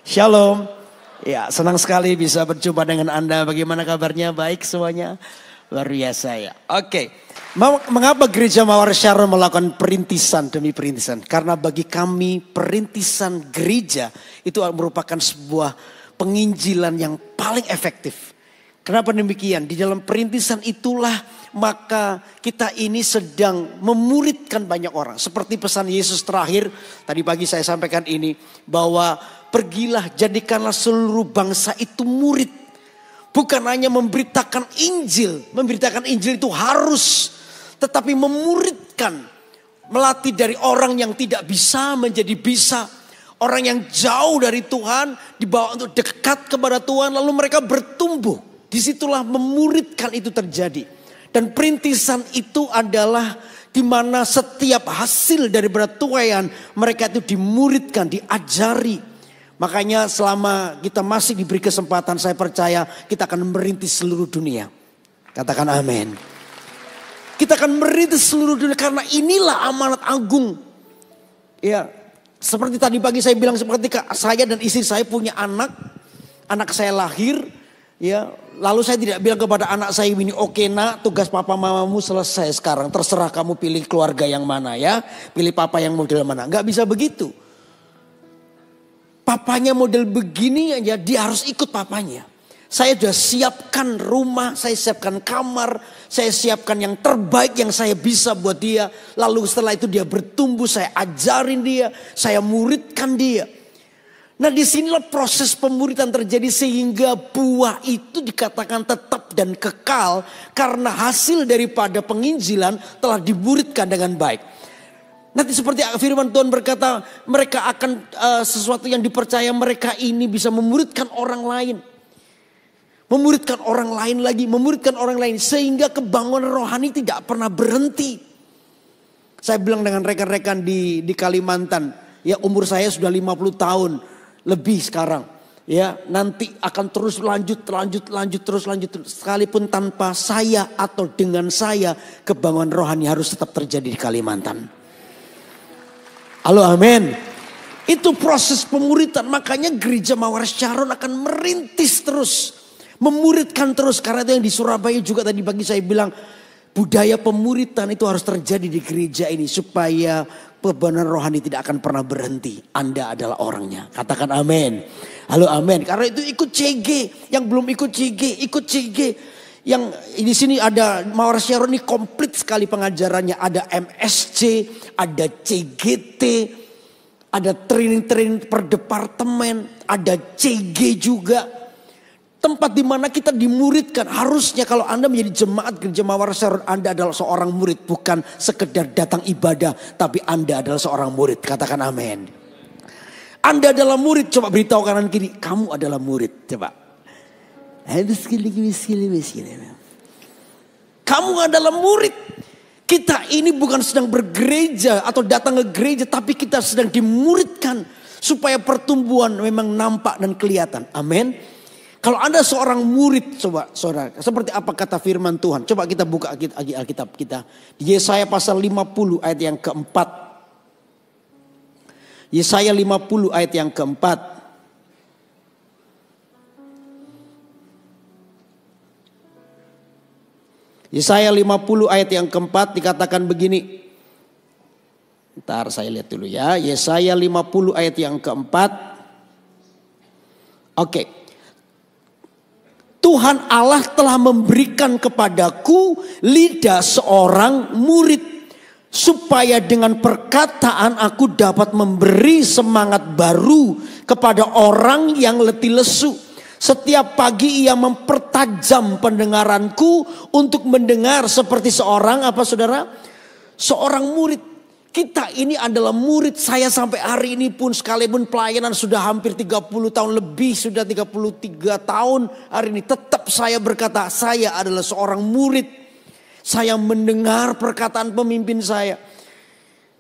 Shalom. Ya, senang sekali bisa berjumpa dengan Anda. Bagaimana kabarnya? Baik semuanya? Luar biasa ya. Oke. Mengapa Gereja Mawar Syaron melakukan perintisan demi perintisan? Karena bagi kami perintisan gereja itu merupakan sebuah penginjilan yang paling efektif. Kenapa demikian? Di dalam perintisan itulah maka kita ini sedang memuridkan banyak orang. Seperti pesan Yesus terakhir, tadi pagi saya sampaikan ini, bahwa pergilah jadikanlah seluruh bangsa itu murid. Bukan hanya memberitakan Injil. Memberitakan Injil itu harus, tetapi memuridkan. Melatih dari orang yang tidak bisa menjadi bisa. Orang yang jauh dari Tuhan dibawa untuk dekat kepada Tuhan, lalu mereka bertumbuh. Disitulah memuridkan itu terjadi. Dan perintisan itu adalah di mana setiap hasil dari tuaian mereka itu dimuridkan, diajari. Makanya selama kita masih diberi kesempatan, saya percaya kita akan merintis seluruh dunia. Katakan amin. Kita akan merintis seluruh dunia karena inilah amanat agung. Ya, seperti tadi pagi saya bilang, seperti saya dan istri saya punya anak saya lahir. Ya, lalu saya tidak bilang kepada anak saya ini, oke nak, tugas papa mamamu selesai sekarang. Terserah kamu pilih keluarga yang mana ya. Pilih papa yang model mana. Gak bisa begitu. Papanya model begini aja, dia harus ikut papanya. Saya sudah siapkan rumah, saya siapkan kamar, saya siapkan yang terbaik yang saya bisa buat dia. Lalu setelah itu dia bertumbuh, saya ajarin dia, saya muridkan dia. Nah, disinilah proses pemuridan terjadi sehingga buah itu dikatakan tetap dan kekal karena hasil daripada penginjilan telah dimuridkan dengan baik. Nanti seperti firman Tuhan berkata, mereka akan sesuatu yang dipercaya mereka ini bisa memuridkan orang lain. Memuridkan orang lain lagi, memuridkan orang lain sehingga kebangunan rohani tidak pernah berhenti. Saya bilang dengan rekan-rekan di Kalimantan, ya umur saya sudah 50 tahun. Lebih sekarang ya, nanti akan terus lanjut sekalipun tanpa saya atau dengan saya, kebangunan rohani harus tetap terjadi di Kalimantan. Halo, amin. Itu proses pemuridan. Makanya Gereja Mawar Syaron akan merintis terus, memuridkan terus. Karena itu yang di Surabaya juga tadi pagi saya bilang, budaya pemuridan itu harus terjadi di gereja ini supaya kebenaran rohani tidak akan pernah berhenti. Anda adalah orangnya. Katakan amin. Halo, amin. Karena itu ikut CG. Yang belum ikut CG, ikut CG. Yang di sini ada Mawar Syaron ini komplit sekali pengajarannya. Ada MSC, ada CGT, ada training-training per departemen, ada CG juga. Tempat di mana kita dimuridkan. Harusnya kalau Anda menjadi jemaat Gereja Mawar Syaron, Anda adalah seorang murid. Bukan sekedar datang ibadah, tapi Anda adalah seorang murid. Katakan amin. Anda adalah murid. Coba beritahu kanan kiri, kamu adalah murid. Coba. Kamu adalah murid. Kita ini bukan sedang bergereja atau datang ke gereja, tapi kita sedang dimuridkan supaya pertumbuhan memang nampak dan kelihatan. Amin. Kalau Anda seorang murid, coba saudara, seperti apa kata firman Tuhan? Coba kita buka Alkitab kita. Di Yesaya pasal 50 ayat yang keempat. Yesaya 50 ayat yang keempat. Yesaya 50 ayat yang keempat dikatakan begini. Ntar saya lihat dulu ya. Yesaya 50 ayat yang keempat. Oke. Tuhan Allah telah memberikan kepadaku lidah seorang murid. Supaya dengan perkataan aku dapat memberi semangat baru kepada orang yang letih lesu. Setiap pagi ia mempertajam pendengaranku untuk mendengar seperti seorang apa saudara? Seorang murid. Kita ini adalah murid. Saya sampai hari ini pun sekalipun pelayanan sudah hampir 30 tahun lebih. Sudah 33 tahun hari ini. Tetap saya berkata saya adalah seorang murid. Saya mendengar perkataan pemimpin saya.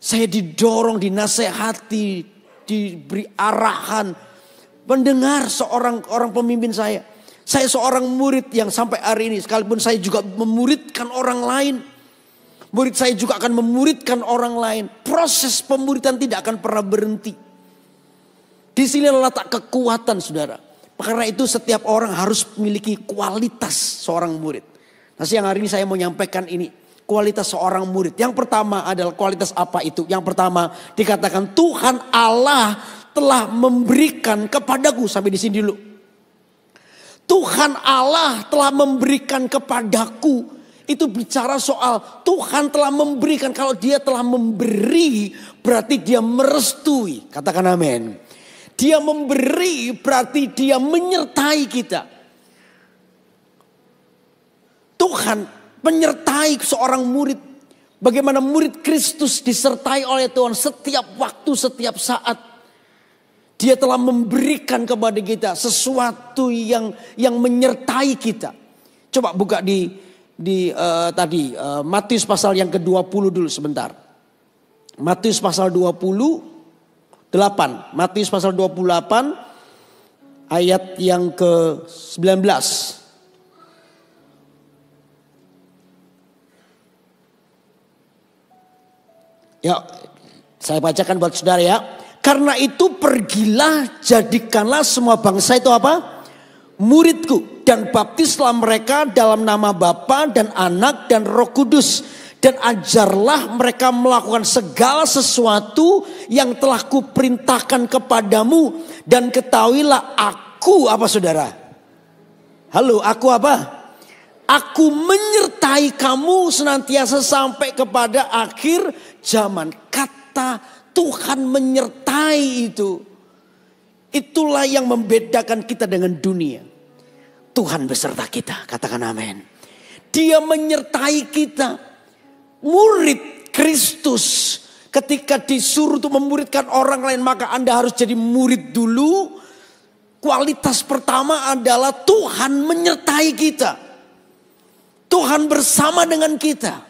Saya didorong, dinasehati, diberi arahan. Mendengar seorang pemimpin saya. Saya seorang murid yang sampai hari ini. Sekalipun saya juga memuridkan orang lain. Murid saya juga akan memuridkan orang lain. Proses pemuridan tidak akan pernah berhenti. Di sini letak kekuatan saudara. Karena itu setiap orang harus memiliki kualitas seorang murid. Nah siang hari ini saya mau menyampaikan ini. Kualitas seorang murid. Yang pertama adalah kualitas apa itu? Yang pertama dikatakan Tuhan Allah telah memberikan kepadaku. Sampai di sini dulu. Tuhan Allah telah memberikan kepadaku. Itu bicara soal Tuhan telah memberikan. Kalau dia telah memberi berarti dia merestui. Katakan amin. Dia memberi berarti dia menyertai kita. Tuhan menyertai seorang murid. Bagaimana murid Kristus disertai oleh Tuhan setiap waktu, setiap saat. Dia telah memberikan kepada kita sesuatu yang menyertai kita. Coba buka di Matius pasal yang ke-20 dulu sebentar. Matius pasal 28. Matius pasal 28 ayat yang ke-19. Ya, saya bacakan buat saudara ya. Karena itu pergilah, jadikanlah semua bangsa itu apa? Muridku, dan baptislah mereka dalam nama Bapa dan Anak dan Roh Kudus, dan ajarlah mereka melakukan segala sesuatu yang telah kuperintahkan kepadamu, dan ketahuilah aku apa saudara? Halo, aku apa? Aku menyertai kamu senantiasa sampai kepada akhir zaman. Kata Tuhan menyertai itu. Itulah yang membedakan kita dengan dunia. Tuhan beserta kita, katakan amin. Dia menyertai kita. Murid Kristus ketika disuruh untuk memuridkan orang lain, maka Anda harus jadi murid dulu. Kualitas pertama adalah Tuhan menyertai kita. Tuhan bersama dengan kita.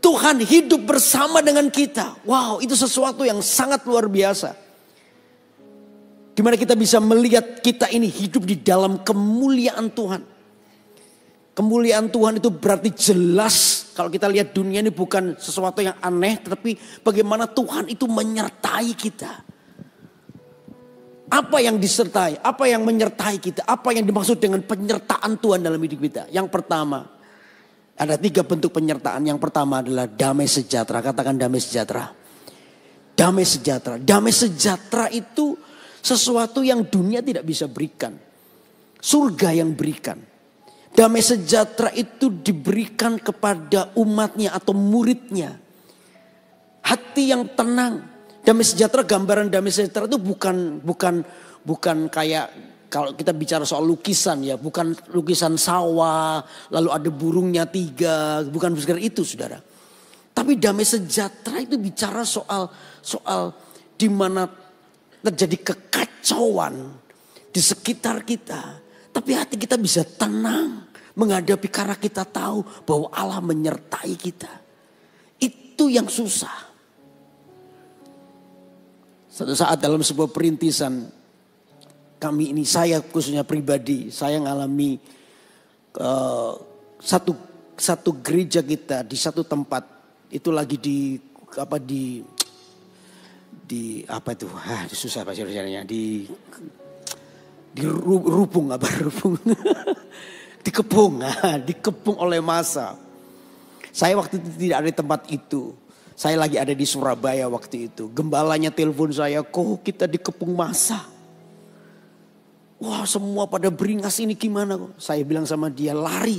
Tuhan hidup bersama dengan kita. Wow, itu sesuatu yang sangat luar biasa. Dimana kita bisa melihat kita ini hidup di dalam kemuliaan Tuhan. Kemuliaan Tuhan itu berarti jelas. Kalau kita lihat dunia ini bukan sesuatu yang aneh. Tetapi bagaimana Tuhan itu menyertai kita. Apa yang disertai? Apa yang menyertai kita? Apa yang dimaksud dengan penyertaan Tuhan dalam hidup kita? Yang pertama. Ada 3 bentuk penyertaan. Yang pertama adalah damai sejahtera. Katakan damai sejahtera. Damai sejahtera. Damai sejahtera itu sesuatu yang dunia tidak bisa berikan. Surga yang berikan. Damai sejahtera itu diberikan kepada umatnya atau muridnya. Hati yang tenang. Damai sejahtera, gambaran damai sejahtera itu bukan kayak kalau kita bicara soal lukisan ya. Bukan lukisan sawah, lalu ada burungnya 3. Bukan seperti itu saudara. Tapi damai sejahtera itu bicara soal di mana terjadi kekacauan di sekitar kita. Tapi hati kita bisa tenang menghadapi karena kita tahu bahwa Allah menyertai kita. Itu yang susah. Satu saat dalam sebuah perintisan kami ini, saya khususnya pribadi, saya mengalami satu gereja kita di satu tempat itu lagi susah bahasa Indonesianya, di rubung dikepung oleh massa. Saya waktu itu tidak ada di tempat itu. Saya lagi ada di Surabaya waktu itu. Gembalanya telepon saya, kok kita dikepung massa. Wah, semua pada beringas, ini gimana kok? Saya bilang sama dia, lari.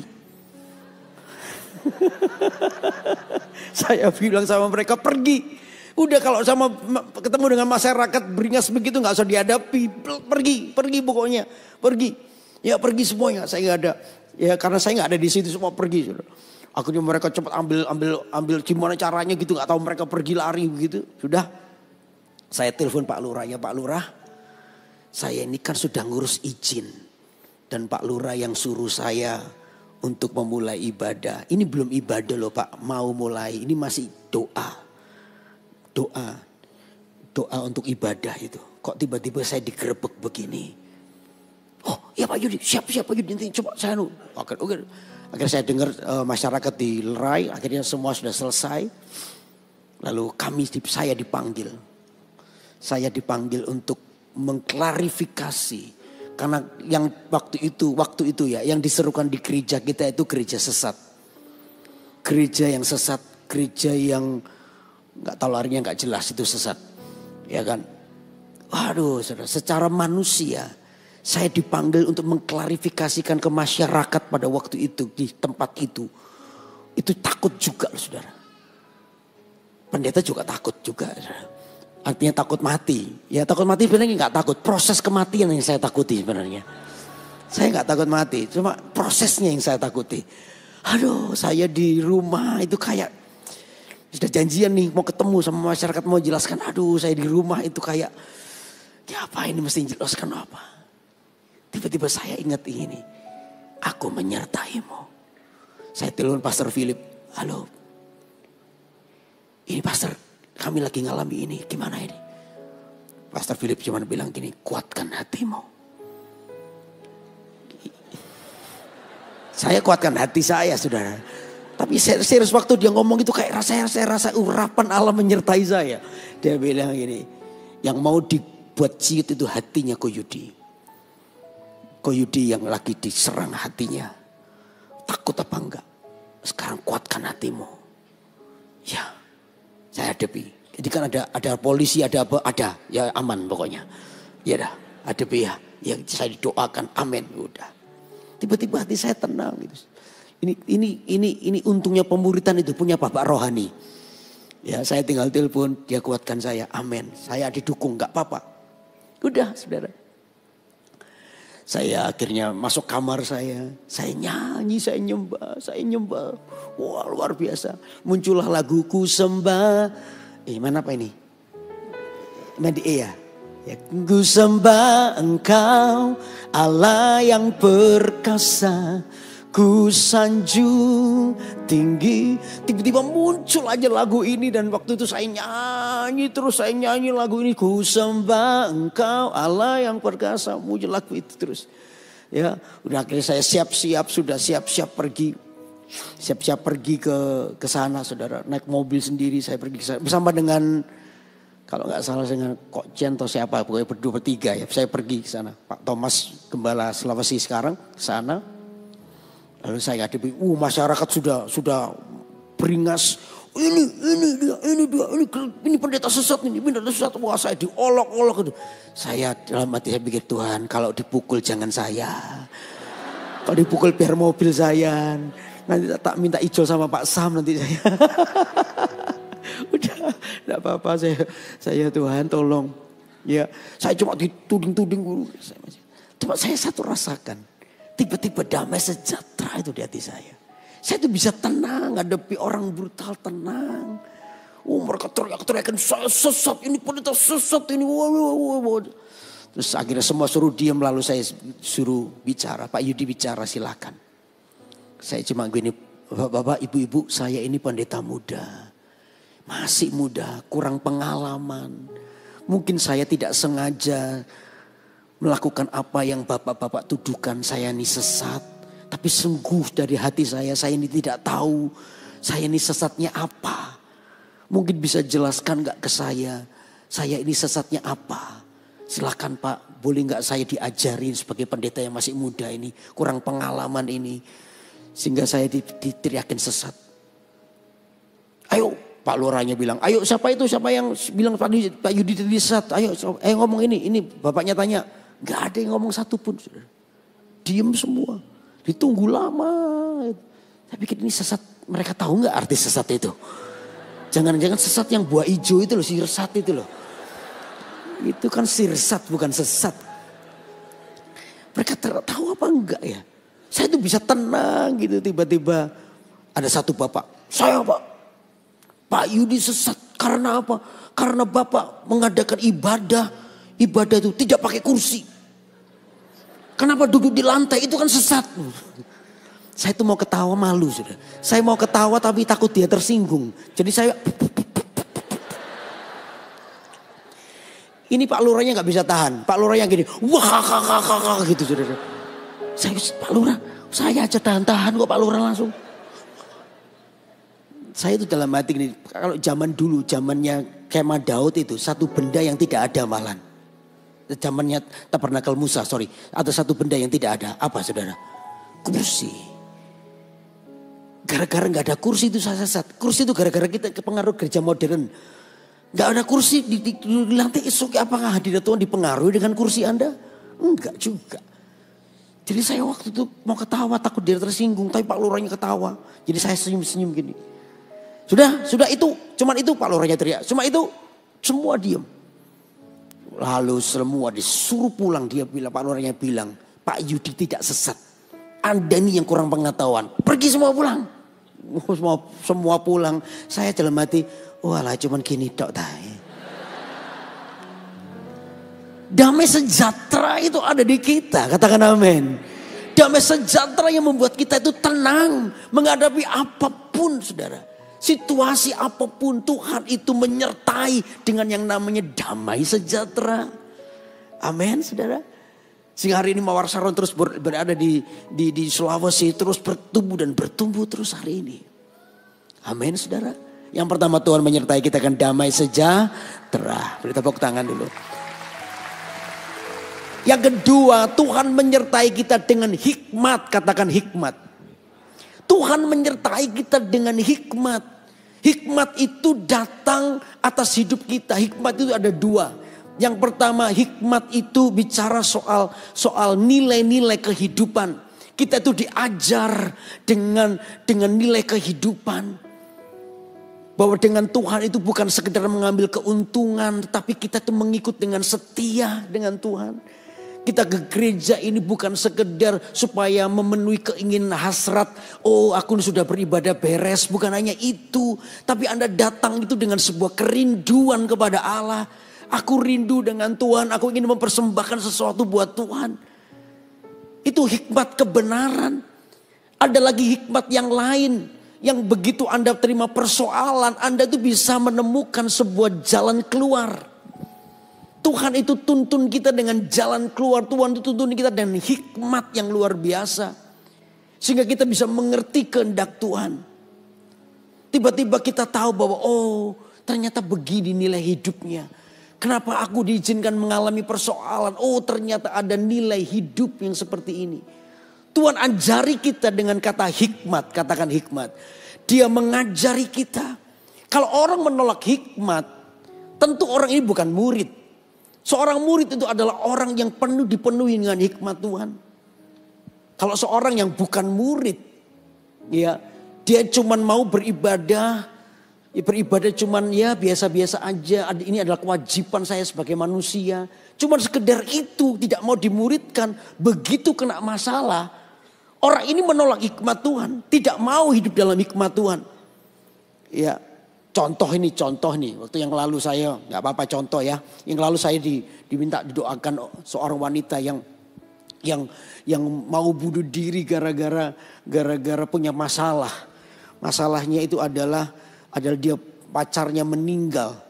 Saya bilang sama mereka, pergi. Udah kalau sama ketemu dengan masyarakat beringas begitu nggak usah dihadapi. Pergi pokoknya. Pergi. Ya pergi semuanya. Saya nggak ada. Ya karena saya nggak ada di situ, semua pergi. Akhirnya mereka cepat ambil gimana caranya gitu. Nggak tahu mereka pergi lari begitu. Sudah. Saya telepon Pak Lurah. Ya Pak Lurah. Saya ini kan sudah ngurus izin. Dan Pak Lurah yang suruh saya untuk memulai ibadah. Ini belum ibadah loh Pak. Mau mulai. Ini masih doa. Doa untuk ibadah itu. Kok tiba-tiba saya digerebek begini. Oh ya Pak Yudi. Siap Pak Yudi. Nanti coba saya Oke. Akhirnya saya dengar masyarakat dilerai. Akhirnya semua sudah selesai. Lalu saya dipanggil. Saya dipanggil untuk mengklarifikasi. Karena yang waktu itu ya, yang diserukan di gereja kita itu gereja sesat. Gereja yang sesat, gereja yang nggak tahu larinya, nggak jelas, itu sesat. Ya kan? Waduh, saudara, secara manusia saya dipanggil untuk mengklarifikasikan ke masyarakat pada waktu itu, di tempat itu. Itu takut juga, saudara. Pendeta juga takut juga, saudara. Artinya takut mati. Ya takut mati sebenarnya nggak takut. Proses kematian yang saya takuti sebenarnya. Saya nggak takut mati, cuma prosesnya yang saya takuti. Aduh, saya di rumah itu kayak sudah janjian nih mau ketemu sama masyarakat, mau jelaskan. Aduh, saya di rumah itu kayak, ya apa ini mesti jelaskan apa. Tiba-tiba saya ingat ini. Aku menyertaimu. Saya telepon Pastor Philip. Halo. Ini Pastor, kami lagi ngalami ini. Gimana ini? Pastor Philip cuma bilang gini, kuatkan hatimu. Saya kuatkan hati saya, saudara. Tapi serius waktu dia ngomong itu kayak saya rasa urapan Allah menyertai saya. Dia bilang gini, yang mau dibuat ciut itu hatinya Koyudi. Koyudi yang lagi diserang hatinya. Takut apa enggak? Sekarang kuatkan hatimu. Ya, saya hadapi. Jadi kan ada polisi, ada apa? Ada, ya aman pokoknya. Ya dah, hadapi ya. Ya saya didoakan, amin, udah. Tiba-tiba hati saya tenang gitu. Ini untungnya pemuritan itu punya bapak rohani. Ya saya tinggal telepon, dia kuatkan saya, amin. Saya didukung, gak apa-apa. Udah, saudara. Saya akhirnya masuk kamar saya nyanyi, saya nyembah. Wah, luar biasa. Muncullah laguku sembah. Mana apa ini? Mana di E ya? Ya, ku sembah engkau Allah yang perkasa, ku sanjung tinggi. Tiba-tiba muncul aja lagu ini dan waktu itu saya nyanyi terus, saya nyanyi lagu ini. Ku sembah engkau Allah yang perkasa, muncul lagu itu terus. Ya, udah akhirnya saya siap-siap pergi. Siap-siap pergi ke sana, saudara. Naik mobil sendiri saya pergi ke sana bersama dengan, kalau nggak salah dengan Kok Jen atau siapa, pokoknya berdua bertiga ya. Saya pergi ke sana. Pak Thomas Gembala Sulawesi sekarang ke sana. Lalu saya hadapi, masyarakat sudah beringas. Ini pendeta sesat ini, pendeta sesat. Wah, saya diolok-olok. Saya dalam hati saya pikir, Tuhan kalau dipukul jangan saya. Kalau dipukul biar mobil saya. Nanti tak minta ijol sama Pak Sam nanti saya. Udah, enggak apa-apa, saya Tuhan tolong. Ya, saya cuma dituding-tuding guru. Cuma saya satu rasakan, tiba-tiba damai sejahtera itu di hati saya. Saya tuh bisa tenang ngadepi orang brutal, tenang. Mereka teriak-teriakan, saya sesat, ini pendeta sesat ini. Wow. Terus akhirnya semua suruh diam, lalu saya suruh bicara. Pak Yudi bicara, silakan. Saya cuma gini, bapak-bapak, ibu-ibu, saya ini pendeta muda. Masih muda, kurang pengalaman. Mungkin saya tidak sengaja melakukan apa yang bapak-bapak tuduhkan saya ini sesat. Tapi sungguh dari hati saya ini tidak tahu saya ini sesatnya apa. Mungkin bisa jelaskan gak ke saya ini sesatnya apa. Silakan Pak, boleh gak saya diajarin sebagai pendeta yang masih muda ini, kurang pengalaman ini. Sehingga saya diteriakin sesat. Ayo, Pak Lurahnya bilang, ayo siapa itu, siapa yang bilang Pak Yudi tadi sesat. Ayo ngomong ini bapaknya tanya. Gak ada yang ngomong satupun. Diem semua. Ditunggu lama. Saya pikir ini sesat, mereka tahu gak arti sesat itu? Jangan-jangan sesat yang buah hijau itu loh, sirsat itu loh. Itu kan sirsat bukan sesat. Mereka tahu apa enggak ya? Saya tuh bisa tenang gitu, tiba-tiba ada satu bapak. Saya Pak Yudi sesat karena apa? Karena Bapak mengadakan ibadah itu tidak pakai kursi. Kenapa duduk di lantai? Itu kan sesat. Saya tuh mau ketawa malu sudah. Saya mau ketawa tapi takut dia tersinggung. Jadi saya ini Pak Lurahnya nggak bisa tahan. Pak Lurahnya gini, wah gitu sudah. Saya Pak Lurah, saya aja tahan-tahan kok Pak Lurah langsung. Saya itu dalam hati gini, kalau zaman dulu, zamannya Kemah Daud itu satu benda yang tidak ada amalan. zamannya Tabernakel Musa, sorry. Ada satu benda yang tidak ada. Apa saudara? Kursi. Gara-gara gak ada kursi itu saya sesat. Kursi itu gara-gara kita kepengaruh gereja modern. Gak ada kursi di lantai esok. Apakah hadirat Tuhan dipengaruhi dengan kursi Anda? Enggak juga. Jadi saya waktu itu mau ketawa, takut dia tersinggung. Tapi Pak Lurahnya ketawa. Jadi saya senyum-senyum gini. Sudah itu. Cuman itu Pak Lurahnya teriak. Cuma itu semua diam. Lalu semua disuruh pulang. Pak Lurahnya bilang, Pak Yudi tidak sesat. Anda ini yang kurang pengetahuan. Pergi semua pulang. Semua pulang. Saya dalam hati, walah cuman gini dok tay. Damai sejahtera itu ada di kita, katakan amin. Damai sejahtera yang membuat kita itu tenang menghadapi apapun saudara. Situasi apapun Tuhan itu menyertai dengan yang namanya damai sejahtera. Amin saudara. Sehingga hari ini Mawar Saron terus berada di Sulawesi, terus bertumbuh dan bertumbuh terus hari ini. Amin saudara. Yang pertama Tuhan menyertai kita kan damai sejahtera. Beri tepuk tangan dulu. Yang kedua, Tuhan menyertai kita dengan hikmat. Katakan hikmat. Tuhan menyertai kita dengan hikmat. Hikmat itu datang atas hidup kita. Hikmat itu ada dua. Yang pertama, hikmat itu bicara soal nilai-nilai kehidupan. Kita itu diajar dengan nilai kehidupan. Bahwa dengan Tuhan itu bukan sekedar mengambil keuntungan, tetapi kita itu mengikut dengan setia dengan Tuhan. Kita ke gereja ini bukan sekedar supaya memenuhi keinginan hasrat. Oh aku sudah beribadah beres. Bukan hanya itu. Tapi Anda datang itu dengan sebuah kerinduan kepada Allah. Aku rindu dengan Tuhan. Aku ingin mempersembahkan sesuatu buat Tuhan. Itu hikmat kebenaran. Ada lagi hikmat yang lain. Yang begitu Anda terima persoalan. Anda itu bisa menemukan sebuah jalan keluar. Tuhan itu tuntun kita dengan jalan keluar. Tuhan itu tuntun kita dengan hikmat yang luar biasa. Sehingga kita bisa mengerti kehendak Tuhan. Tiba-tiba kita tahu bahwa oh ternyata begini nilai hidupnya. Kenapa aku diizinkan mengalami persoalan. Oh ternyata ada nilai hidup yang seperti ini. Tuhan ajari kita dengan kata hikmat. Katakan hikmat. Dia mengajari kita. Kalau orang menolak hikmat. Tentu orang ini bukan murid. Seorang murid itu adalah orang yang dipenuhi dengan hikmat Tuhan. Kalau seorang yang bukan murid, ya dia cuman mau beribadah, ya beribadah cuman ya biasa-biasa aja. Ini adalah kewajiban saya sebagai manusia. Cuman sekedar itu tidak mau dimuridkan. Begitu kena masalah, orang ini menolak hikmat Tuhan, tidak mau hidup dalam hikmat Tuhan. Ya. Contoh nih, waktu yang lalu saya, gak apa-apa contoh ya. Yang lalu saya diminta didoakan seorang wanita yang mau bunuh diri gara-gara punya masalah. Masalahnya itu adalah dia pacarnya meninggal.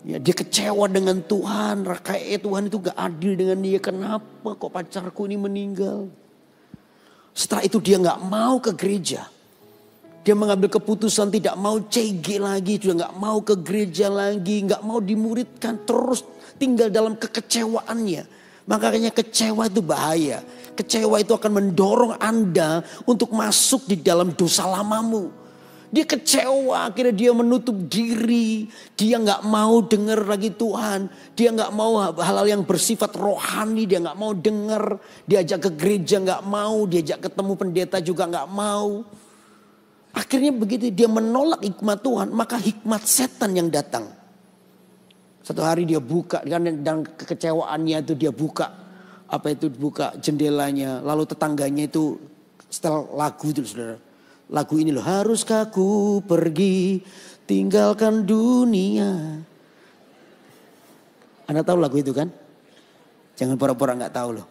Ya, dia kecewa dengan Tuhan, kayak Tuhan itu gak adil dengan dia. Kenapa kok pacarku ini meninggal? Setelah itu dia gak mau ke gereja. Dia mengambil keputusan tidak mau CG lagi, sudah gak mau ke gereja lagi, gak mau dimuridkan, terus tinggal dalam kekecewaannya. Makanya kecewa itu bahaya. Kecewa itu akan mendorong Anda untuk masuk di dalam dosa lamamu. Dia kecewa, akhirnya dia menutup diri, dia gak mau dengar lagi Tuhan. Dia gak mau hal-hal yang bersifat rohani, dia gak mau dengar. Diajak ke gereja gak mau, diajak ketemu pendeta juga gak mau. Akhirnya begitu dia menolak hikmat Tuhan, maka hikmat setan yang datang. Satu hari dia buka, dan kekecewaannya itu dia buka jendelanya. Lalu tetangganya itu setel lagu itu saudara. Lagu ini loh, haruskah ku pergi tinggalkan dunia. Anda tahu lagu itu kan? Jangan pura-pura gak tahu loh.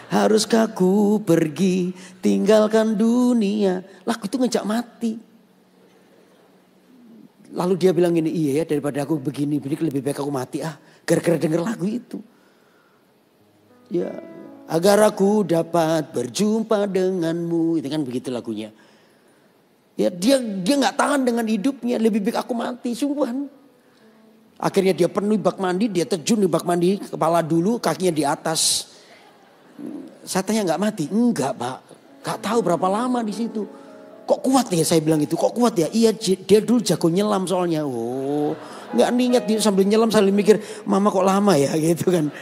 Haruskah ku pergi tinggalkan dunia. Lagu itu ngejak mati. Lalu dia bilang gini, iya ya daripada aku begini lebih baik aku mati gara-gara denger lagu itu. Ya, agar aku dapat berjumpa denganmu. Itu kan begitu lagunya. Ya dia gak tahan dengan hidupnya, lebih baik aku mati, sungguhan. Akhirnya dia penuhi bak mandi, dia terjun di bak mandi, kepala dulu, kakinya di atas. Saya tanya nggak mati? Enggak Pak, nggak tahu berapa lama di situ. Kok kuat ya, saya bilang gitu, kok kuat ya? Iya, dia dulu jago nyelam soalnya. Oh, nggak niat dia sambil nyelam sambil mikir, mama kok lama ya gitu kan.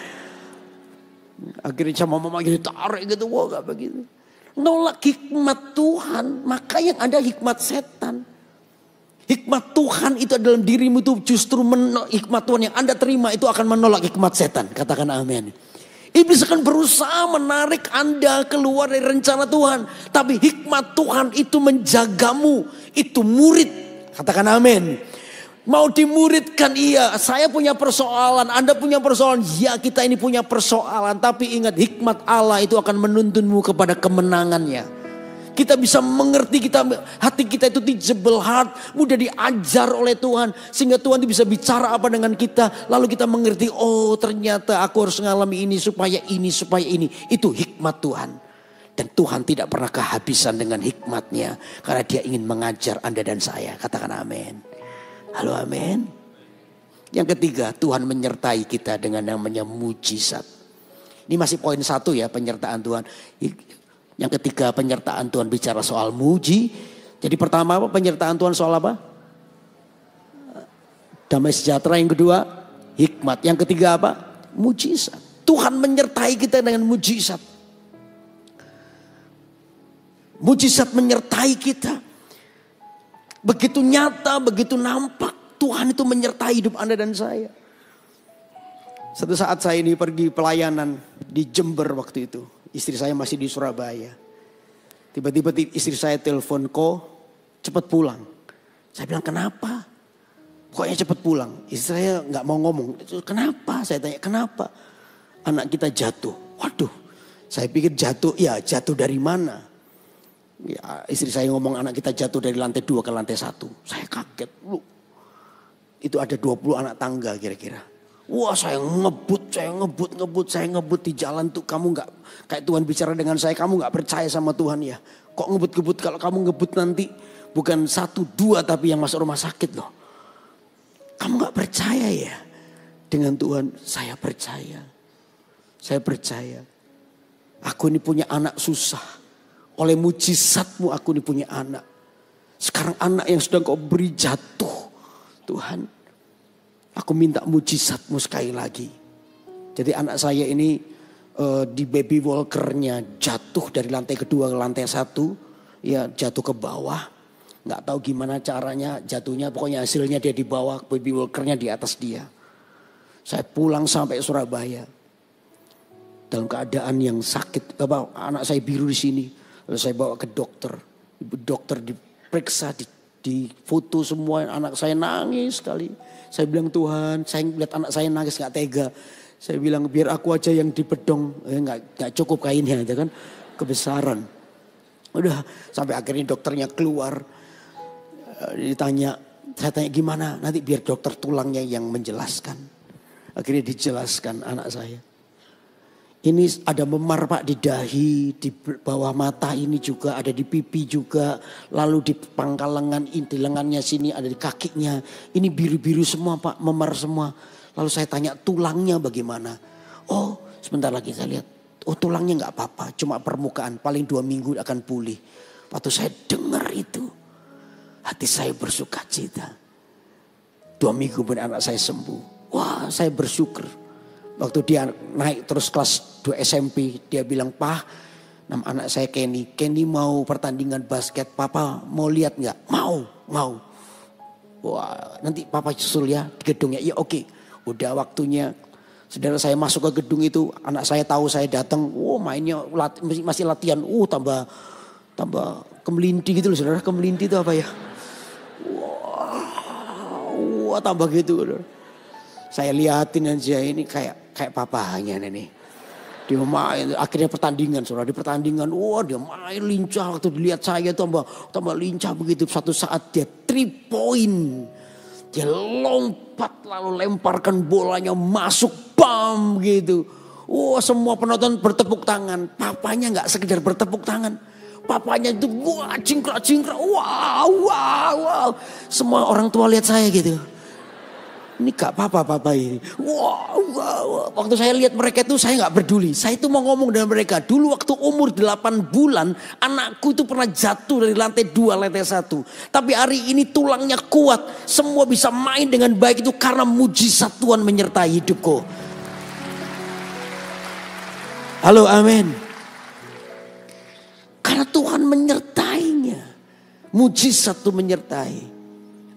Akhirnya sama mama gitu tarik gitu, wah gak begitu. Nolak hikmat Tuhan, maka yang ada hikmat setan. Hikmat Tuhan itu dalam dirimu itu justru hikmat Tuhan yang Anda terima itu akan menolak hikmat setan. Katakan amin. Iblis akan berusaha menarik Anda keluar dari rencana Tuhan. Tapi hikmat Tuhan itu menjagamu. Itu murid. Katakan amin. Mau dimuridkan iya. Saya punya persoalan. Anda punya persoalan. Ya kita ini punya persoalan. Tapi ingat hikmat Allah itu akan menuntunmu kepada kemenangannya. Kita bisa mengerti, hati kita itu teachable heart, mudah diajar oleh Tuhan. Sehingga Tuhan bisa bicara apa dengan kita. Lalu kita mengerti, oh ternyata aku harus mengalami ini supaya ini, supaya ini. Itu hikmat Tuhan. Dan Tuhan tidak pernah kehabisan dengan hikmatnya. Karena dia ingin mengajar Anda dan saya. Katakan amin. Halo amin. Yang ketiga, Tuhan menyertai kita dengan namanya mujizat. Ini masih poin 1 ya, penyertaan Tuhan. Yang ketiga, penyertaan Tuhan bicara soal muji. Jadi pertama apa penyertaan Tuhan soal apa? Damai sejahtera. Yang kedua, hikmat. Yang ketiga apa? Mujizat. Tuhan menyertai kita dengan mujizat. Mujizat menyertai kita. Begitu nyata, begitu nampak. Tuhan itu menyertai hidup Anda dan saya. Satu saat saya ini pergi pelayanan di Jember waktu itu. Istri saya masih di Surabaya. Tiba-tiba istri saya telepon, cepat pulang. Saya bilang kenapa? Pokoknya cepat pulang. Istri saya nggak mau ngomong. Kenapa? Saya tanya kenapa? Anak kita jatuh. Waduh, saya pikir jatuh. Ya jatuh dari mana? Ya, istri saya ngomong anak kita jatuh dari lantai 2 ke lantai 1. Saya kaget. Itu ada 20 anak tangga kira-kira. Wah saya ngebut di jalan tuh. Kamu gak, kayak Tuhan bicara dengan saya, kamu gak percaya sama Tuhan ya. Kok ngebut-ngebut, kalau kamu ngebut nanti bukan 1, 2 tapi yang masuk rumah sakit loh. Kamu gak percaya ya dengan Tuhan? Saya percaya. Saya percaya. Aku ini punya anak susah. Oleh mujizatmu aku ini punya anak. Sekarang anak yang sudah kau beri jatuh. Tuhan, aku minta mujizatmu sekali lagi. Jadi anak saya ini di baby walkernya jatuh dari lantai 2 ke lantai 1. Ya jatuh ke bawah. Gak tahu gimana caranya jatuhnya. Pokoknya hasilnya dia di bawah, baby walkernya di atas dia. Saya pulang sampai Surabaya. Dalam keadaan yang sakit. Anak saya biru di sini. Lalu saya bawa ke dokter. Dokter diperiksa, di foto semua. Anak saya nangis sekali. Saya bilang Tuhan, saya lihat anak saya nangis gak tega. Saya bilang biar aku aja yang dibedong. Gak cukup kainnya aja kan. Kebesaran. Udah sampai akhirnya dokternya keluar. Ditanya, saya tanya gimana? Nanti biar dokter tulangnya yang menjelaskan. Akhirnya dijelaskan anak saya. Ini ada memar Pak di dahi, di bawah mata ini juga, ada di pipi juga. Lalu di pangkal lengan, di lengannya sini, ada di kakinya. Ini biru-biru semua Pak, memar semua. Lalu saya tanya tulangnya bagaimana. Oh sebentar lagi saya lihat. Oh tulangnya gak apa-apa, cuma permukaan. Paling 2 minggu akan pulih. Waktu saya dengar itu, hati saya bersuka cita. 2 minggu kemudian anak saya sembuh. Wah saya bersyukur. Waktu dia naik terus kelas 2 SMP, dia bilang, "Pak, nama anak saya Kenny. Kenny mau pertandingan basket, Papa mau lihat nggak?" Mau. Wah, nanti Papa susul ya di gedungnya. Iya oke. Udah waktunya. Saudara saya masuk ke gedung itu, anak saya tahu saya datang. Mainnya masih latihan. Tambah kemelinti gitu loh, saudara. Kemelinti itu apa ya? Wah, tambah gitu. Saya liatin aja ini kayak papanya nih. Dia main, akhirnya pertandingan, saudara. Di pertandingan, dia main lincah. Waktu dilihat saya tambah lincah begitu. Satu saat dia 3 point. Dia lompat lalu lemparkan bolanya masuk, bam gitu. Semua penonton bertepuk tangan. Papanya gak sekedar bertepuk tangan. Papanya itu cingkrak. Wow. Semua orang tua lihat saya gitu. Ini gak apa-apa Papa ini. Wah. Waktu saya lihat mereka itu saya gak peduli. Saya itu mau ngomong dengan mereka. Dulu waktu umur 8 bulan anakku itu pernah jatuh dari lantai 2, lantai 1. Tapi hari ini tulangnya kuat. Semua bisa main dengan baik itu karena mujizat Tuhan menyertai hidupku. Halo, amin. Karena Tuhan menyertainya. Mujizat itu menyertai.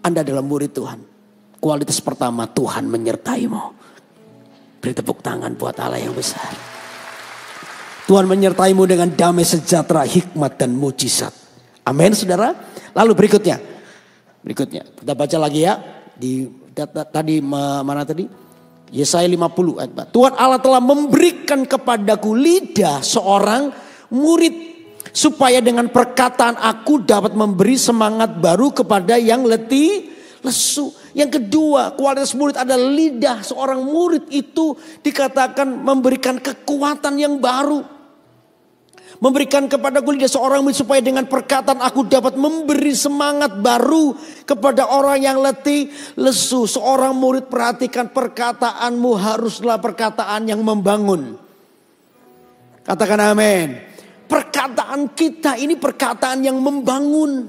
Anda adalah murid Tuhan. Kualitas pertama, Tuhan menyertaimu. Beri tepuk tangan buat Allah yang besar. Tuhan menyertaimu dengan damai sejahtera, hikmat dan mujizat. Amin saudara. Lalu berikutnya. Kita baca lagi ya. Tadi mana tadi? Yesaya 50 ayat 4. Tuhan Allah telah memberikan kepadaku lidah seorang murid. Supaya dengan perkataan aku dapat memberi semangat baru kepada yang letih, lesu. Yang kedua, kualitas murid adalah lidah seorang murid itu dikatakan memberikan kekuatan yang baru. Memberikan kepadaku lidah seorang murid supaya dengan perkataan aku dapat memberi semangat baru kepada orang yang letih, lesu. Seorang murid perhatikan perkataanmu haruslah perkataan yang membangun. Katakan amin. Perkataan kita ini perkataan yang membangun.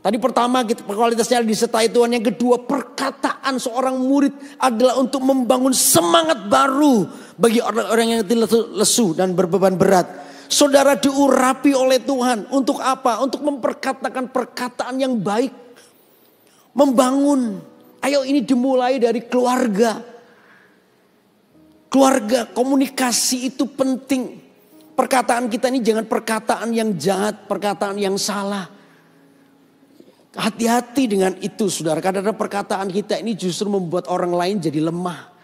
Tadi pertama kualitasnya disertai Tuhan. Yang kedua, perkataan seorang murid adalah untuk membangun semangat baru bagi orang-orang yang lesu dan berbeban berat. Saudara diurapi oleh Tuhan untuk apa? Untuk memperkatakan perkataan yang baik. Membangun. Ayo ini dimulai dari keluarga. Keluarga, komunikasi itu penting. Perkataan kita ini jangan perkataan yang jahat, perkataan yang salah. Hati-hati dengan itu saudara. Kadang-kadang perkataan kita ini justru membuat orang lain jadi lemah.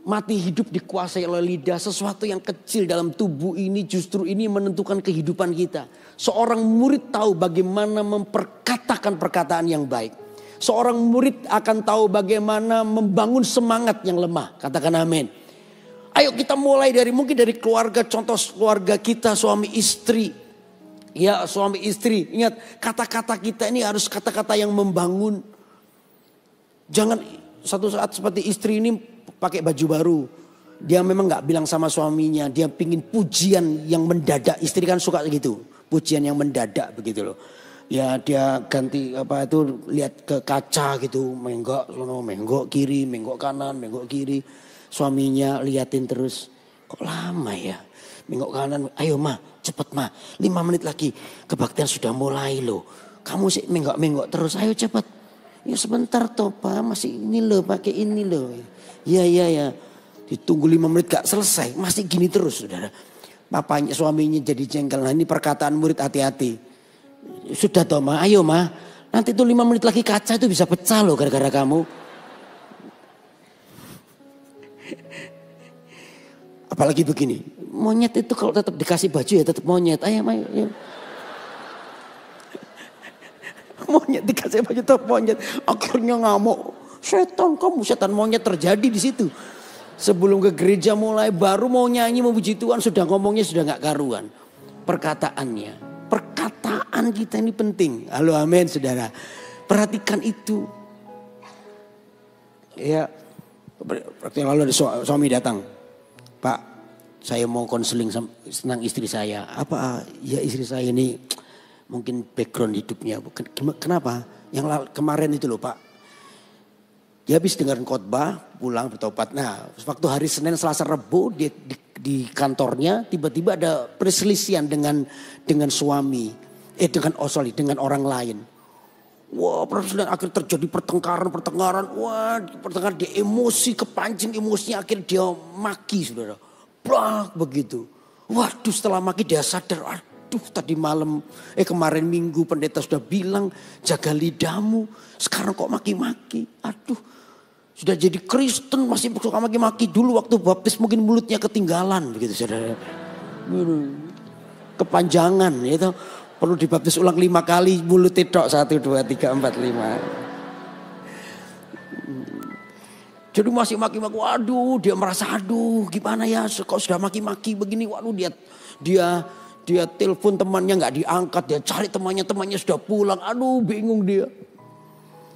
Mati hidup dikuasai oleh lidah. Sesuatu yang kecil dalam tubuh ini justru ini menentukan kehidupan kita. Seorang murid tahu bagaimana memperkatakan perkataan yang baik. Seorang murid akan tahu bagaimana membangun semangat yang lemah. Katakan amin. Ayo kita mulai mungkin dari keluarga. Contoh keluarga kita suami istri. Ya suami istri, ingat kata-kata kita ini harus kata-kata yang membangun. Jangan satu saat seperti istri ini pakai baju baru. Dia memang gak bilang sama suaminya, dia pingin pujian yang mendadak. Istri kan suka gitu, pujian yang mendadak begitu loh. Ya dia ganti lihat ke kaca gitu, menggok kiri, menggok kanan, menggok kiri. Suaminya liatin terus, kok lama ya? Menggok kanan, ayo ma, cepet ma, 5 menit lagi kebaktian sudah mulai loh. Kamu sih menggok terus, ayo cepet. Ya sebentar toh pak, masih ini loh, pakai ini loh. Ya. Ditunggu 5 menit gak selesai, masih gini terus saudara. Papanya, suaminya jadi jengkel. Nah ini perkataan murid, hati-hati. Sudah toh ma, ayo ma. Nanti tuh 5 menit lagi kaca itu bisa pecah loh gara-gara kamu. Apalagi begini, monyet itu kalau tetap dikasih baju ya tetap monyet. Ayo. Monyet dikasih baju tetap monyet. Akhirnya ngamuk. Setan monyet terjadi di situ. Sebelum ke gereja mulai baru mau nyanyi mau puji Tuhan sudah ngomongnya sudah gak karuan. Perkataannya. Perkataan kita ini penting. Halo amin saudara. Perhatikan itu. Ya. Waktu yang lalu ada suami datang. Pak, saya mau konseling tentang istri saya. Apa? Ya istri saya ini mungkin background hidupnya. Kenapa? Yang kemarin itu loh Pak. Dia habis dengar khotbah, pulang bertobat. Nah, waktu hari Senin, Selasa, Rabu di kantornya tiba-tiba ada perselisihan dengan suami. Dengan orang lain. Wah, perselisihan akhirnya terjadi pertengkaran. Wah, pertengkaran dia emosi, kepancing emosinya akhirnya dia maki saudara. Blak begitu. Waduh setelah maki dia sadar. Aduh tadi kemarin minggu pendeta sudah bilang jaga lidahmu. Sekarang kok maki-maki. Aduh sudah jadi Kristen masih suka maki-maki. Dulu waktu baptis mungkin mulutnya ketinggalan begitu saudara. Kepanjangan itu. Perlu dibaptis ulang 5 kali mulut tok 1, 2, 3, 4, 5. Jadi masih maki-maki, waduh dia merasa aduh gimana ya kok sudah maki-maki begini. Waduh dia telepon temannya gak diangkat. Dia cari temannya sudah pulang. Aduh bingung dia.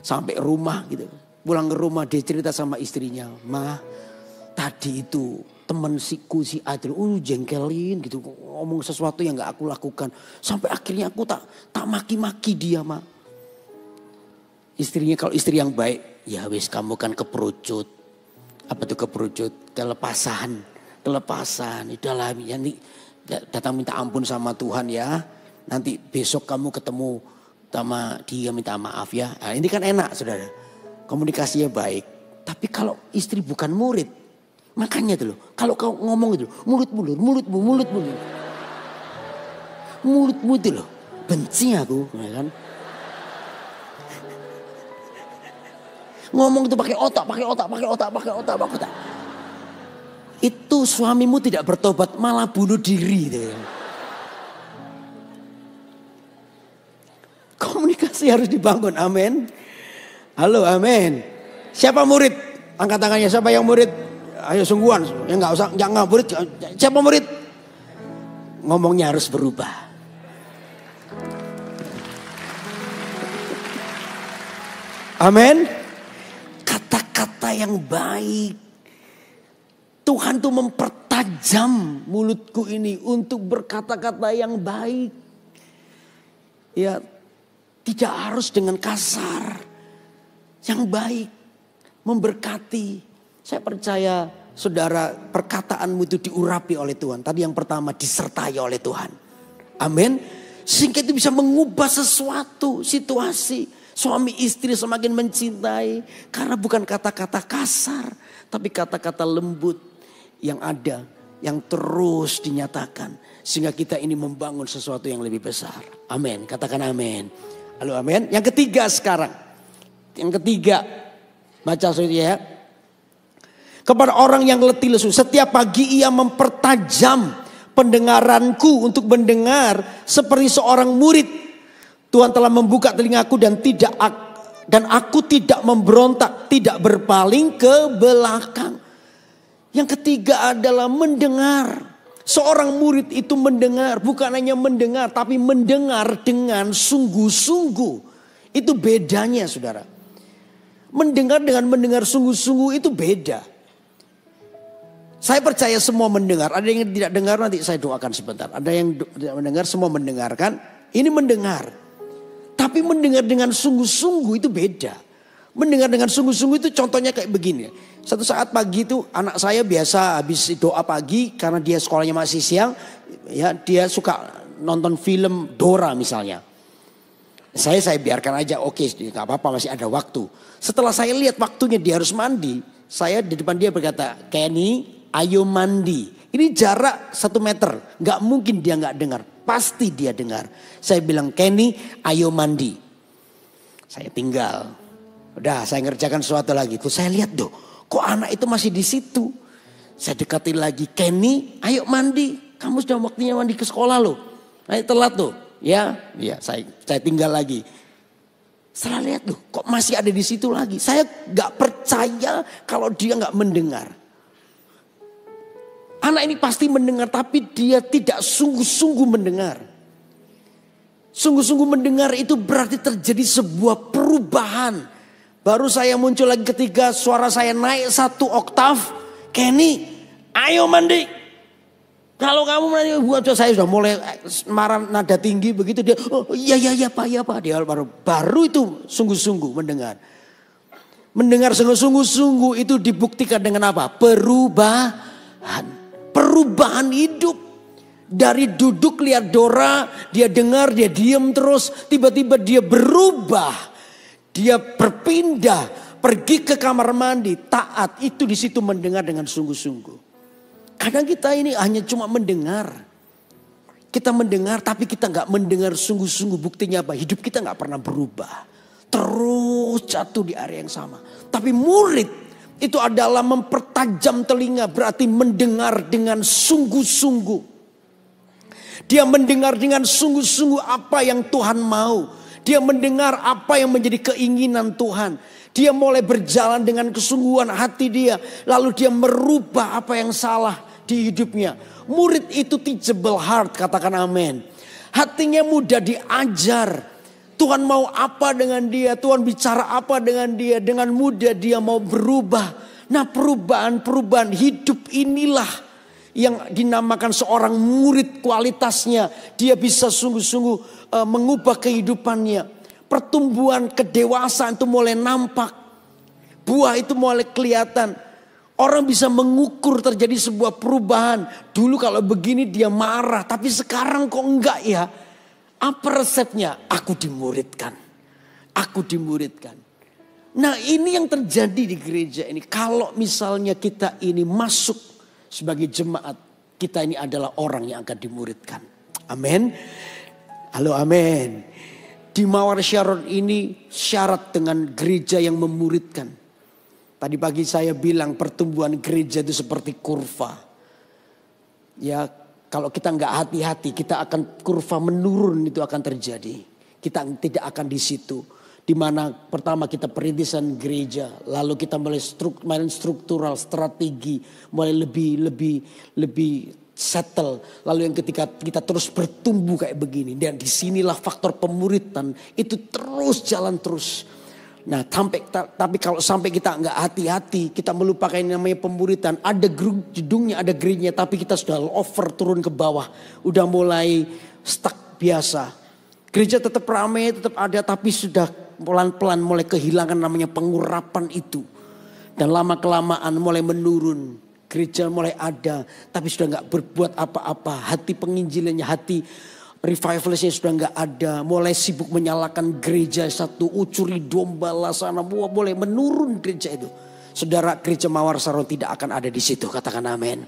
Sampai rumah gitu. Pulang ke rumah dia cerita sama istrinya. Ma, tadi itu teman siku si Adil jengkelin gitu. Ngomong sesuatu yang gak aku lakukan. Sampai akhirnya aku tak maki-maki dia, Ma. Istrinya kalau istri yang baik. Ya wis kamu kan keperucut. Apa tuh keperucut? Kelepasan. Udahlah nanti datang minta ampun sama Tuhan ya. Nanti besok kamu ketemu sama dia minta maaf ya. Nah, ini kan enak saudara. Komunikasinya baik. Tapi kalau istri bukan murid. Makanya tuh loh. Kalau kau ngomong itu mulutmu. Mulutmu itu loh. Benci aku. Ya kan? Ngomong itu pakai otak. Itu suamimu tidak bertobat malah bunuh diri. Gitu. Komunikasi harus dibangun, amin. Halo, amin. Siapa murid? Angkat tangannya, siapa yang murid? Ayo sungguhan, ya nggak usah, jangan murid. Siapa murid? Ngomongnya harus berubah. Amin. Kata-kata yang baik. Tuhan tuh mempertajam mulutku ini untuk berkata-kata yang baik. Ya, tidak harus dengan kasar. Yang baik, memberkati. Saya percaya saudara perkataanmu itu diurapi oleh Tuhan. Tadi yang pertama disertai oleh Tuhan. Amin. Sehingga itu bisa mengubah sesuatu situasi. Suami istri semakin mencintai. Karena bukan kata-kata kasar. Tapi kata-kata lembut. Yang ada, yang terus dinyatakan. Sehingga kita ini membangun sesuatu yang lebih besar. Amin, katakan amin. Halo amin. Yang ketiga sekarang. Yang ketiga. Baca saudara ya. Kepada orang yang letih lesu. Setiap pagi ia mempertajam pendengaranku untuk mendengar seperti seorang murid. Tuhan telah membuka telingaku dan aku tidak memberontak. Tidak berpaling ke belakang. Yang ketiga adalah mendengar. Seorang murid itu mendengar. Bukan hanya mendengar. Tapi mendengar dengan sungguh-sungguh. Itu bedanya saudara. Mendengar dengan mendengar sungguh-sungguh itu beda. Saya percaya semua mendengar. Ada yang tidak dengar nanti saya doakan sebentar. Ada yang tidak mendengar semua mendengarkan. Ini mendengar. Tapi mendengar dengan sungguh-sungguh itu beda. Mendengar dengan sungguh-sungguh itu contohnya kayak begini. Satu saat pagi itu anak saya biasa habis doa pagi karena dia sekolahnya masih siang. Ya, dia suka nonton film Dora misalnya. Saya biarkan aja, oke, gak apa-apa masih ada waktu. Setelah saya lihat waktunya dia harus mandi. Saya di depan dia berkata, Kenny ayo mandi. Ini jarak 1 meter. Gak mungkin dia gak dengar. Pasti dia dengar. Saya bilang Kenny ayo mandi. Saya tinggal. Udah saya ngerjakan sesuatu lagi. Terus saya lihat kok anak itu masih di situ. Saya dekati lagi. Kenny ayo mandi. Kamu sudah waktunya mandi ke sekolah loh. Nah telat tuh. Ya saya tinggal lagi. Setelah lihat kok masih ada di situ lagi. Saya gak percaya kalau dia gak mendengar. Anak ini pasti mendengar tapi dia tidak sungguh-sungguh mendengar. Sungguh-sungguh mendengar itu berarti terjadi sebuah perubahan. Baru saya muncul lagi ketika suara saya naik 1 oktav. Kenny, ayo mandi. Kalau kamu mandi, buat saya sudah mulai marah nada tinggi begitu dia. Oh iya pak. Dia baru itu sungguh-sungguh mendengar. Mendengar sungguh-sungguh itu dibuktikan dengan apa? Perubahan hidup. Dari duduk lihat Dora, dia dengar, dia diam terus. Tiba-tiba dia berubah. Dia berpindah, pergi ke kamar mandi, taat. Itu di situ mendengar dengan sungguh-sungguh. Kadang kita ini hanya cuma mendengar. Kita mendengar tapi kita nggak mendengar sungguh-sungguh. Buktinya apa? Hidup kita nggak pernah berubah. Terus jatuh di area yang sama. Tapi murid itu adalah mempertajam telinga. Berarti mendengar dengan sungguh-sungguh. Dia mendengar dengan sungguh-sungguh apa yang Tuhan mau. Dia mendengar apa yang menjadi keinginan Tuhan. Dia mulai berjalan dengan kesungguhan hati dia. Lalu dia merubah apa yang salah di hidupnya. Murid itu teachable heart, katakan amin. Hatinya mudah diajar. Tuhan mau apa dengan dia, Tuhan bicara apa dengan dia, dengan mudah dia mau berubah. Nah, perubahan hidup inilah yang dinamakan seorang murid kualitasnya. Dia bisa sungguh-sungguh mengubah kehidupannya. Pertumbuhan kedewasaan itu mulai nampak. Buah itu mulai kelihatan. Orang bisa mengukur terjadi sebuah perubahan. Dulu kalau begini dia marah, tapi sekarang kok enggak ya? Apa resepnya? Aku dimuridkan. Aku dimuridkan. Nah, ini yang terjadi di gereja ini. Kalau misalnya kita ini masuk sebagai jemaat, kita ini adalah orang yang akan dimuridkan. Amin. Halo, amin. Di Mawar Sharon ini syarat dengan gereja yang memuridkan. Tadi pagi saya bilang pertumbuhan gereja itu seperti kurva. Ya, kalau kita nggak hati-hati, kita akan kurva menurun itu akan terjadi. Kita tidak akan di situ. Dimana pertama kita perintisan gereja, lalu kita mulai main struktural, strategi, mulai lebih settle. Lalu yang ketika kita terus bertumbuh kayak begini, dan disinilah faktor pemuritan itu terus jalan terus. Nah, tapi kalau sampai kita nggak hati-hati, kita melupakan yang namanya pemuritan. Ada gedungnya, ada gereja, tapi kita sudah over turun ke bawah, udah mulai stuck biasa. Gereja tetap ramai, tetap ada, tapi sudah pelan-pelan mulai kehilangan namanya pengurapan itu. Dan lama-kelamaan mulai menurun. Gereja mulai ada, tapi sudah nggak berbuat apa-apa. Hati penginjilannya, hati revivalisnya sudah nggak ada. Mulai sibuk menyalakan gereja satu, curi domba lah sana. Boleh menurun gereja itu. Saudara, gereja Mawar Sharon tidak akan ada di situ. Katakan amin.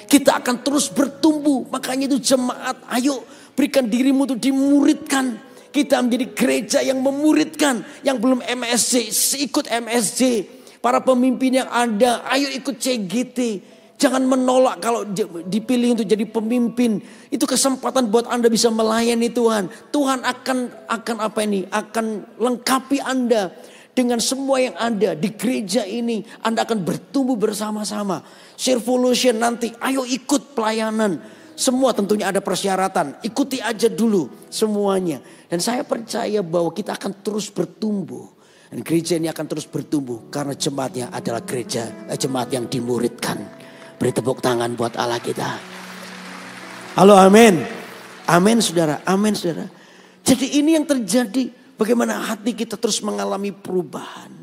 Kita akan terus bertumbuh. Makanya itu jemaat, ayo berikan dirimu untuk dimuridkan. Kita menjadi gereja yang memuridkan. Yang belum MSJ, ikut MSJ. Para pemimpin yang ada, ayo ikut CGT. Jangan menolak kalau dipilih untuk jadi pemimpin. Itu kesempatan buat Anda bisa melayani Tuhan. Tuhan akan apa ini? Akan lengkapi Anda dengan semua yang ada di gereja ini. Anda akan bertumbuh bersama-sama. Servolution nanti, ayo ikut pelayanan. Semua tentunya ada persyaratan. Ikuti aja dulu semuanya. Dan saya percaya bahwa kita akan terus bertumbuh. Dan gereja ini akan terus bertumbuh. Karena jemaatnya adalah jemaat yang dimuridkan. Beri tepuk tangan buat Allah kita. Halo, amin. Amin saudara, amin saudara. Jadi ini yang terjadi. Bagaimana hati kita terus mengalami perubahan.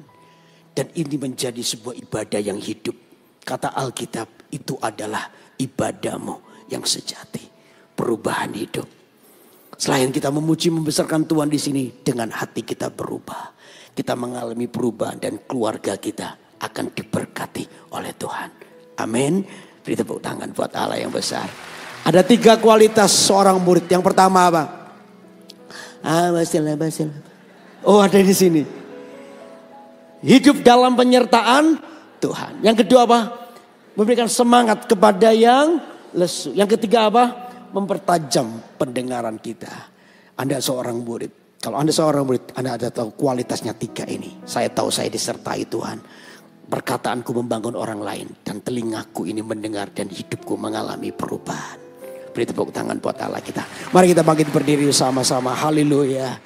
Dan ini menjadi sebuah ibadah yang hidup. Kata Alkitab, itu adalah ibadahmu yang sejati. Perubahan hidup. Selain kita memuji membesarkan Tuhan di sini, dengan hati kita berubah. Kita mengalami perubahan dan keluarga kita akan diberkati oleh Tuhan. Amin. Beri tepuk tangan buat Allah yang besar. Ada 3 kualitas seorang murid. Yang pertama apa? Basil. Oh, ada di sini. Hidup dalam penyertaan Tuhan. Yang kedua apa? Memberikan semangat kepada yang lesu. Yang ketiga apa? Mempertajam pendengaran kita. Anda seorang murid. Kalau Anda seorang murid, Anda ada tahu kualitasnya 3 ini. Saya tahu saya disertai Tuhan. Perkataanku membangun orang lain. Dan telingaku ini mendengar dan hidupku mengalami perubahan. Beri tepuk tangan buat Allah kita. Mari kita bangkit berdiri sama-sama. Haleluya.